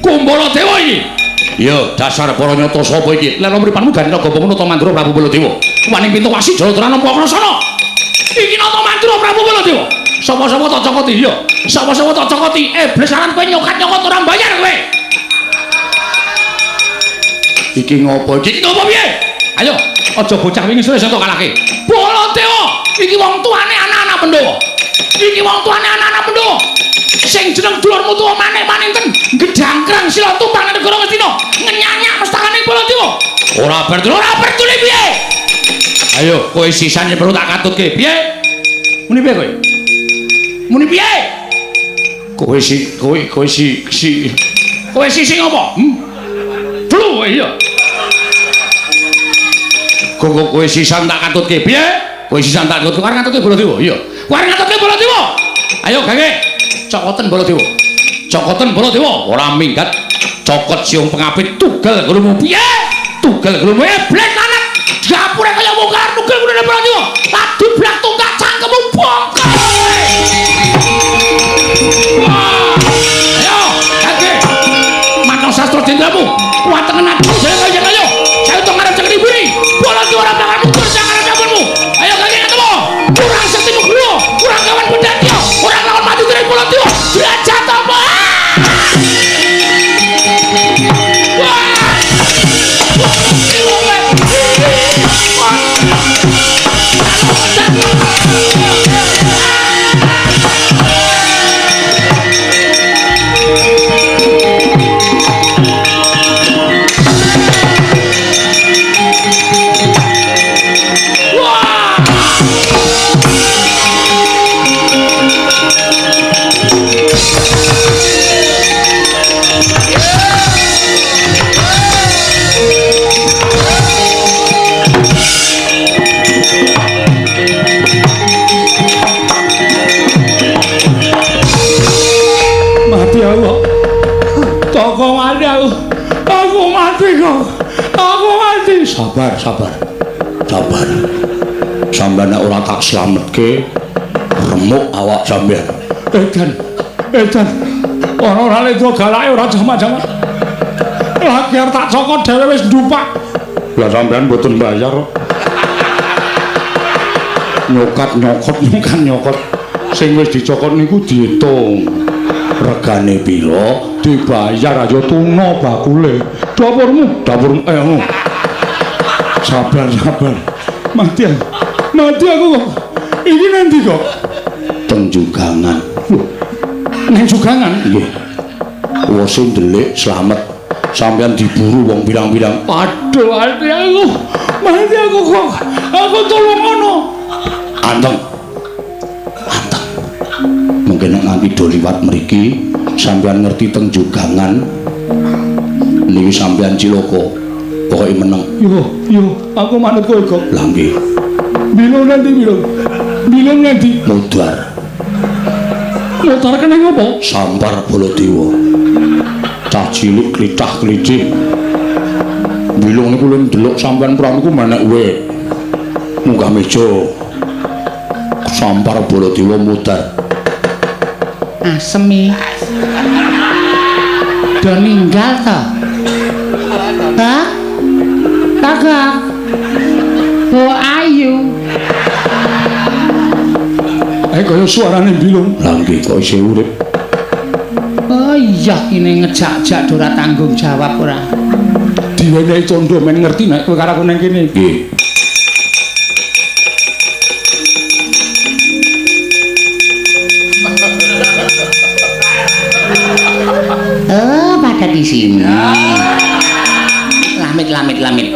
Kumbaradewa iki. Ya, dasar para nyata sapa iki? Lan mripanmu gani naga bangun Nata Mandura Prabu Baladewa. Wani pintu wasi Jayadra nampa krasana. Iki Nata Mandura Prabu Baladewa. Sapa-sapa tak cokoti ya. Sapa-sapa tak cokoti. Iblis aran kowe nyokat-nyokot ora bayar kowe. Iki ngopo? Iki ngopo piye? Ayo, aja bocah wingi sore entuk kalahke. Baladewa, iki wong tuane anak-anak Pandhawa. Sing jeneng dulurmu tuwa manik-maninten gedangkrang sila tumpang ning negara Ngastina ngenyanyak mestakane Baladewa. Ora bertuli piye? Ayo kowe sisane perlu tak katutke. Piye? Muni piye kowe? Muni piye? Kowe sing apa? Flu iya. Kowe sisan tak katutke. Piye? Kowe sisan tak katutke. Arep katutke Baladewa. Iya. Kowe arep katutke Baladewa. Ayo gawe. Cokoten Baladewa. Cokoten Baladewa ora minggat. Cokot siung pengapit tugel grumu piye? Tugel grumu blek lanat. Dapure kaya mungkar tugel ngene Baladewa. Adu blak tunggak cangkemmu bongkar. Ayo, gawe. Manung sastra jendramu. Watengen adu ayo. Saya to ngarep cekeni buri. Baladewa ora bakal mundur sak arep dapurmu. Ayo gawe ketemu. Kurang sektimu kulo, kurang kawan bedanya. Ora lawan mati dari Baladewa. Derajat apa? Aku mati. Sabar. Sampeyan ora tak slametke remuk awak sampeyan. Edan. Ora ledo galake ora jama-jama. Lagi arep tak cokot dhewe wis ndupak. Lah sampeyan mboten bayar. Nyokot. Sing wis dicokot niku diitung. Regane pira dibayar aja tuna bakule. Dapurmu sabar mati aku kok ini nanti kok teng Jugangan neng Jugangan nggih wis ndelik slamet sampeyan diburu wong pirang-pirang aduh mati aku kok aku tolong ngono anteng mungkin nganti do liwat mriki sampeyan ngerti teng Jugangan niki sampeyan cilaka pokoke meneng yo aku manut kowe kok lha nggih bilung nanti mudar kene ngopo sampar Baladewa cah cilik klitah-klitih bilung niku lho ndelok sampeyan praniku menek wit munggah meja sampar Baladewa mudar asemi do ninggal ta Hah? Kakak Bo ayu kaya suarane bilung lah nggih kok isih urip oh iya ini ngejak-jak ora tanggung jawab ora diwenehi condo men ngerti nek kowe karo aku nang kene nggih pada di sini lamit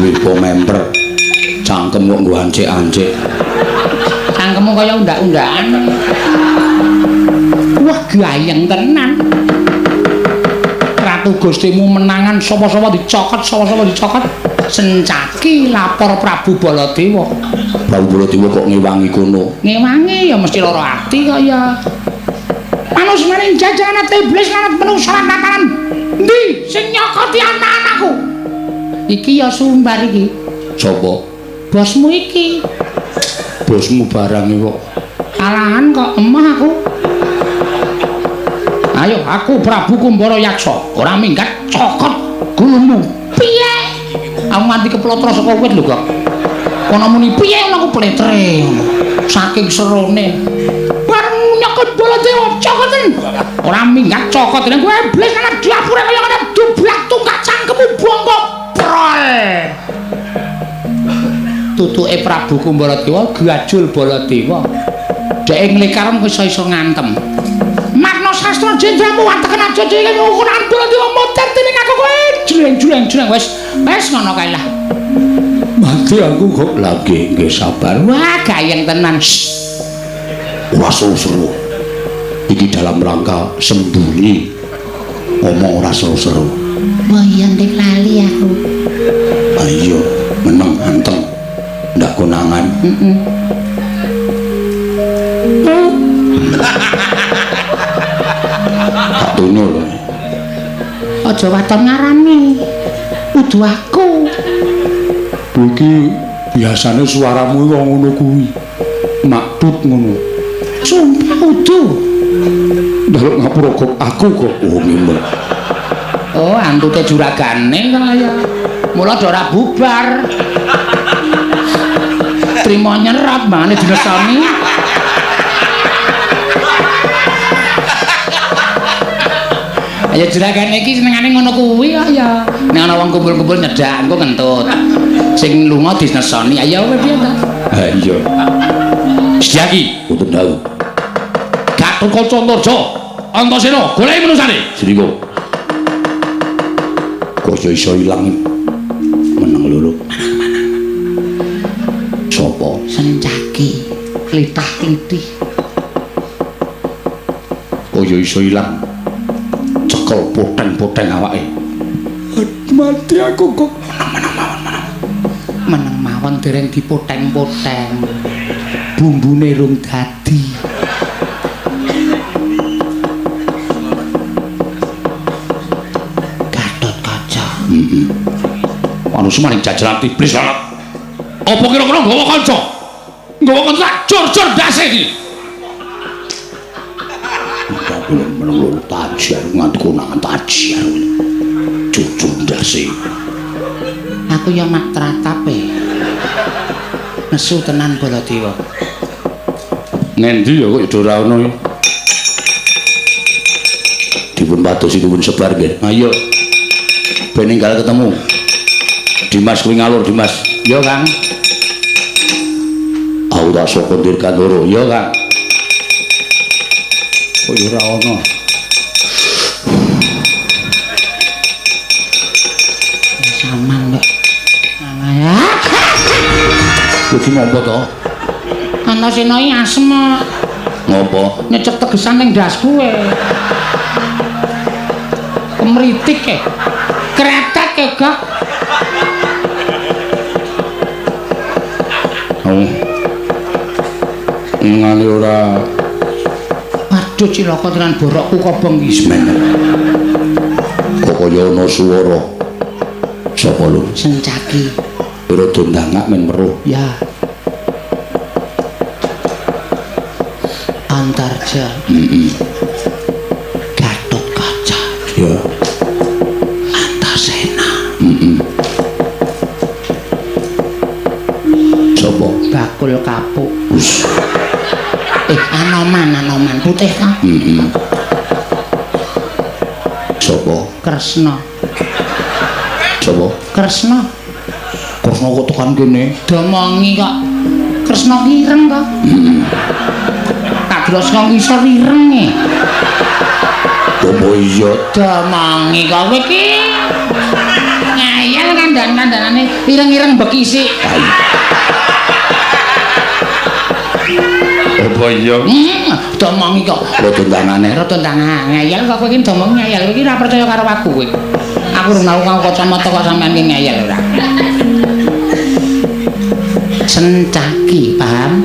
wipo member cangkem kok nggo ancik-ancik cangkemmu kaya undak-undakan wah gayeng tenan Ratu Gustimu menangan sapa-sapa dicokot sencaki lapor Prabu Baladewa kok ngewangi kono ngewangi ya mesti lara ati kaya manus maring jajaran iblis lan menungsa lan tatanan ndi sing nyokoti anak-anakku iki ya sumbar iki sapa bosmu iki bosmu barang iki kok kalahan kok emah aku ayo aku Prabu Kumbara Yaksa ora minggat cokot gulumu piye aku nganti keplotra saka wit lho kok ana muni piye aku pletre saking serone bareng nyokot Baladewa cokoten ora minggat cokot nek kowe iblis ana dapure kaya ngene dublak tunggak cangkemmu bongkok prol tutuke Prabu Kumbara Dewa gajul Baladewa Dek nglikaran kok iso ngantem. Makna sastra jenderal muwateken aja dhewe ukuran Baladewa modern dening aku kowe. Jreng wis ngono kae lah. Mati aku kok lagi nggih sabar. Wah, gayeng tenan. Ora seru-seru. Iki dalam rangka sembunyi. Ngomong ora seru-seru. Wah, iya ndek lali aku. Ayo, meneng anteng. Ndak konangan. Tak tunyo lho. Aja waton ngarani. Kudu aku. Iki biasane suaramu kok ngono kuwi. Maktut ngono. Sumpah kudu. Ndelok ngapura kok aku kok ngene. Oh, antute juragane kaya. Mula ora bubar. Trimo nyerap mangane dinesoni. Ayo juragane iki senengane ngono kuwi kaya. Nek ana wong kumpul-kumpul nyedak engko kentut. Sing lunga dinesoni. Ayo kowe piye ta? Ha iya. Sedyaki untuk dalu. Gatotkaca Antarja. Antasena, goleki menusane. Sriko. Kok iso ilang meneng loro. Sopo? Sencaki. Klitah-klitih. Kok iso ilang. Cekel poteng-poteng awake. Mati aku kok Meneng mawon dereng dipoteng-poteng. Bumbune rung dadi. Gatotkaca. Anu semaning jajalan iblis banget. Apa kira-kira nggawa kanca? Nggawa kanca jor-jor ndase iki. Belum meneng tajar nganti konangan tajar. Jujur ndase. Aku ya mak tratape. Nesu tenan Baladewa. Ngendi ya kok ora ono. Dipun patosi dipun sebar nggih. Ayo. Ben ninggal ketemu. Dimas kuwi ngalur Dimas. Ya, Kang. Aku tak saka Dirgantara. Ya, Kang. Kok ora ono. Samang kok. Ya. Iki ngopo to? Antasena iki asem. Ngopo? Nyecep tegesan ning ndasku kowe. Kemritik e. Kretek e, Gak. Oh. Ngale ora. Waduh cilaka tenan borokku kobong iki. Kok kaya ana swara. Sapa lho? Sencaki. Ora dondangak men weruh. Ya. Antarja. Gatotkaca. Ya. Antasena. Sapa? Bakul kapuk. Anoman putih ta? Sapa? Kresna. Sapa? Kresna. Kresna kok tekan kene. Domongi kok. Kresna ireng kok. Tak gros kok ngisor ireng e. Apa iya? Domongi kok kowe iki. Ngayal kandhan-kandhanane ireng-ireng bekisi. Apa iya? Domongi kok. Rodondangane. Rodondangan ngayal kok kowe iki domong ngayal. Kowe iki ora percaya karo aku kowe. Aku ora mau kacamata kok sampean ki ngayal ora. Sencaki, paham?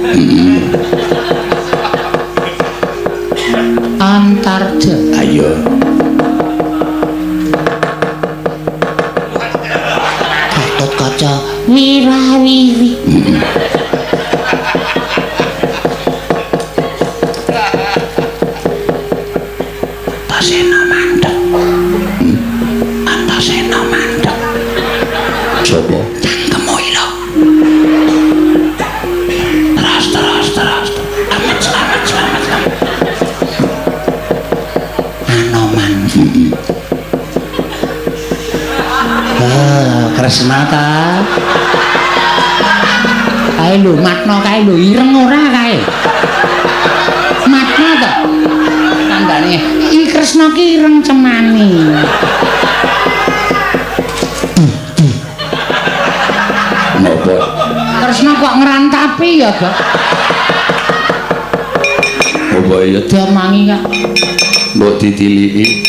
Antarja. Ayo. Gatotkaca wirawiri. Antasena mandeg. Antasena mandeg. Sapa? Cangkemmu ilo. Terus. Selamat. Anoman. Kresna ta. Kae lho matno kae lho ireng ora kae. Tandane iki Kresna ki ireng cemani. Napa? Kresna kok ngrantapi ya, Gak? Apa ya Damangi Kak. mbok ditiliki?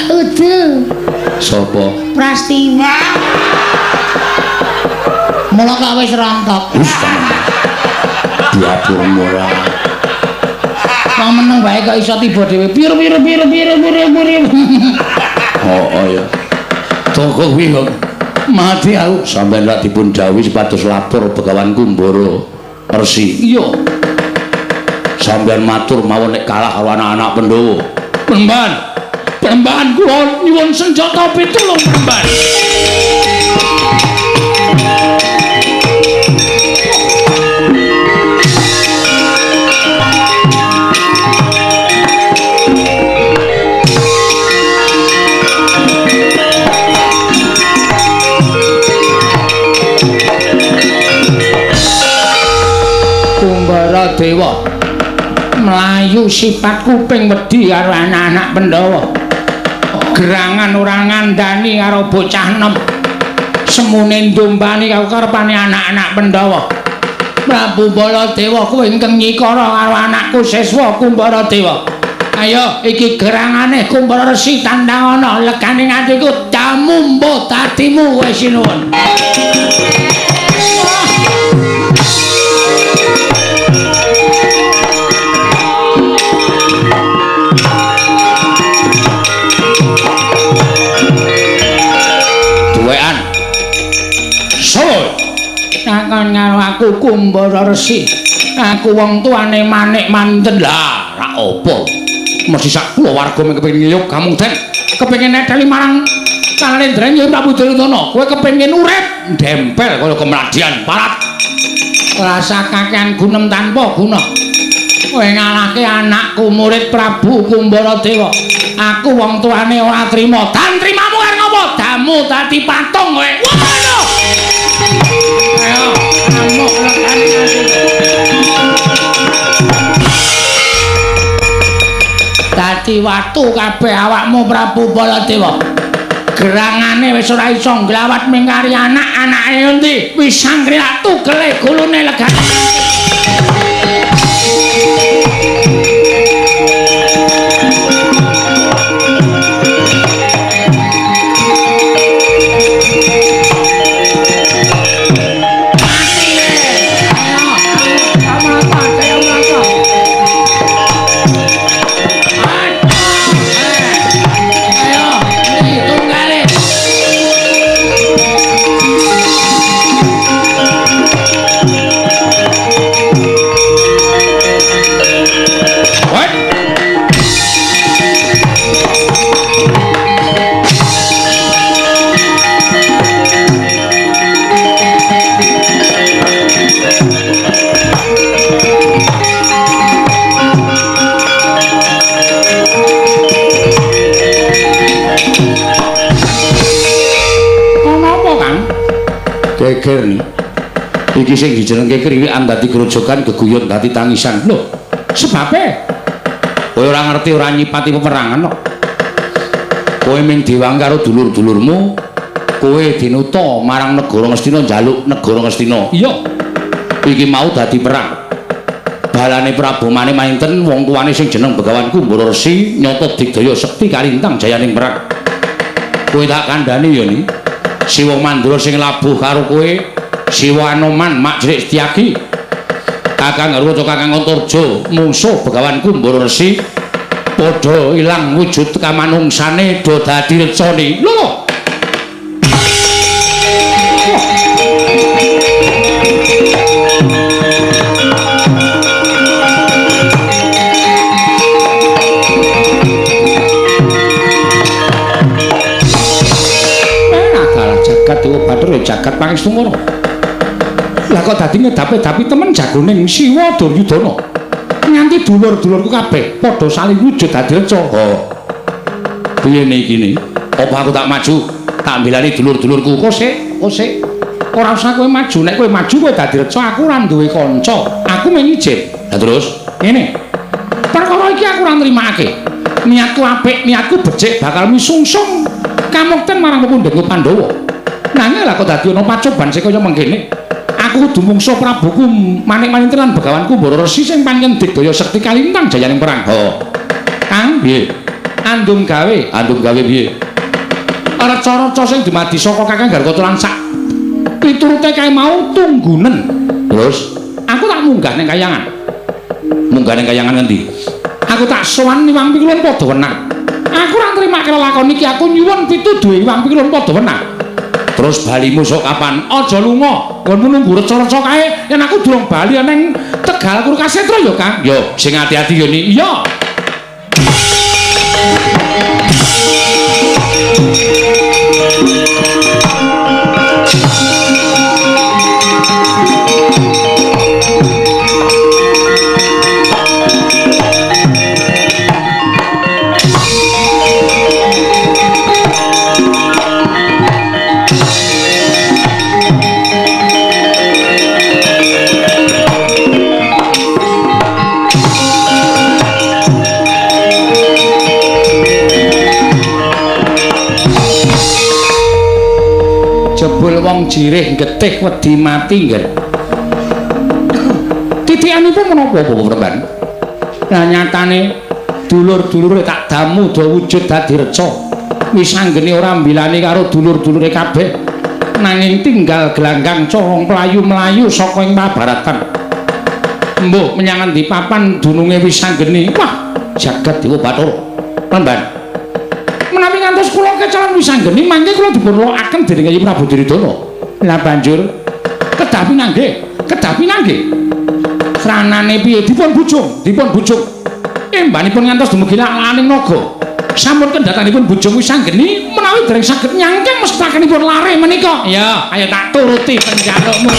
Udu. Sapa? Prastiwa. Mula kok wis rontok. Diatur ora. Wong meneng bae kok iso tiba dhewe. Pir. Oh ya. Toko kuwi kok mati aku. Sampeyan lak dipun dawuhi supados lapor Begawan Kumbara Resi. Iya. Sampeyan matur mawon nek kalah karo anak-anak Pandhawa. Penembahan kula nyuwun senjata pitulung penembahan. Kumbara Dewa melayu sifat kuping wedi karo anak-anak Pandhawa. Gerangan ora ngandani karo bocah enom. Semune ndombani karo karepane anak-anak Pandhawa. Prabu Baladewa kowe ingkang nyikara karo anakku Siswa Kumbara Dewa. Ayo iki gerangane Kumbara Resi Tandangana legane atiku tamu mbok tatimu kowe sinuwun. Takon karo aku Kumbara Resi. Aku wong tuane Manik Manten. Lah, ra apa? Mesti sak kulawarga mung kepengin ngiyup kamungten. Kepengin neteli marang Kalendra Nyai Prabu Duryudana. Kowe kepengin urip Dempel kaya kemladian parat. rasa kakehan gunem tanpa guna. Kowe ngalahke anakku murid Prabu Kumbara Dewa. Aku wong tuane ora trima. Dan trimamu karo ngopo? Damu dadi patung kowe. Waduh. Ayo, amuk lekane dadi watu kabeh awakmu Prabu Baladewa. Gerangane wis ora iso nglawat mingkari anak-anake endi? Wis sangkri tugele gulune legane. Geger nih. Iki sing dijenengke kriwikan dadi grojogan geguyon dadi tangisan. Lho, sebabe kowe ora ngerti ora nyipati peperangan kok. Kowe ming diwangi karo dulur-dulurmu, kowe dinuta marang negara Ngastina njaluk negara Ngastina. Iya. Iki mau dadi perang. Balane Prabu Manik Manten wong tuane sing jeneng Begawan Kumbara Resi nyata digdaya sekti kalintang jayaning perang. Kowe tak kandhani ya ni. Siwa Mandura sing labuh karo kowe, Siwa Anoman Mak Jrik Setyaki, Kakang Garwaca Kakang Antarja mungsuh Begawan Kumbara Resi padha ilang wujud kamanungsane do dadi recane. Lho. Dewa Bathara jagat pangestu ngono. Lah kok dadi ngedapi temen jagoning Siwa Duryudana. Nganti dulur-dulurku kabeh padha saling wujud dadi reca. Oh. Piye niki iki? Apa aku tak maju? Tak mbelani dulur-dulurku. Kosek. Ora usah kowe maju. Nek kowe maju kowe dadi reca, aku ora duwe kanca. Aku mung ijin. Lah terus ngene. Perkara iki aku ora nrimakake. Niatku apik, niatku becik bakal misungsung kamukten marang pepundhenku Pandhawa. Nanging lha kok dadi ana pacoban sing kaya mengkene. Aku kudu mungsuh Prabuku Manik-Manitra lan Begawanku Mbara Resi sing pancen digdaya sekti kalintang jayaning perang. Oh. Kang, piye? Andum gawe Piye? reca-reca sing dumadi saka Kakang Gargata lan sak piturute kae mau tunggunen. Terus aku tak munggah ning kayangan. Munggah ning kayangan ngendi? Aku tak sowan Iwang Pikulun padha wenang. Aku ora nrimake lelakon iki, aku nyuwun pituduhe Iwang Pikulun padha wenang. Terus balimu sok kapan? Aja lunga, nggonmu nunggu reca-reca kae yen aku durung bali ning Tegal Kurkasetra ya, Kang. Yo, sing ati-ati yo ni. Iya. Jebul wong jirih getih wedi mati nggih. Titikanipun menapa Bapak Remban? Lah nyatane dulur-dulure tak damu do wujud dadi reca. Wis anggene ora mbilani karo dulur-dulure kabeh. Nanging tinggal gelanggang corong mlayu-mlayu saka ing Mahabharatan. Mbuh menyang endi papan dununge wis anggene. Wah, jagat Dewa Bathara. Remban. Menawi ngantos kula kecalan wisanggeni mangke kula dipun lokaken dening Kyai Prabu Duryudana. Lah banjur kedah pinanggih. Sranane piye dipun bujung. Embanipun ngantos dumugi laning naga. Sampun kendhatanipun bujung wisanggeni menawi dereng saged nyangkeng mestakanipun lare menika. Ya, ayo tak turuti penjalukmu.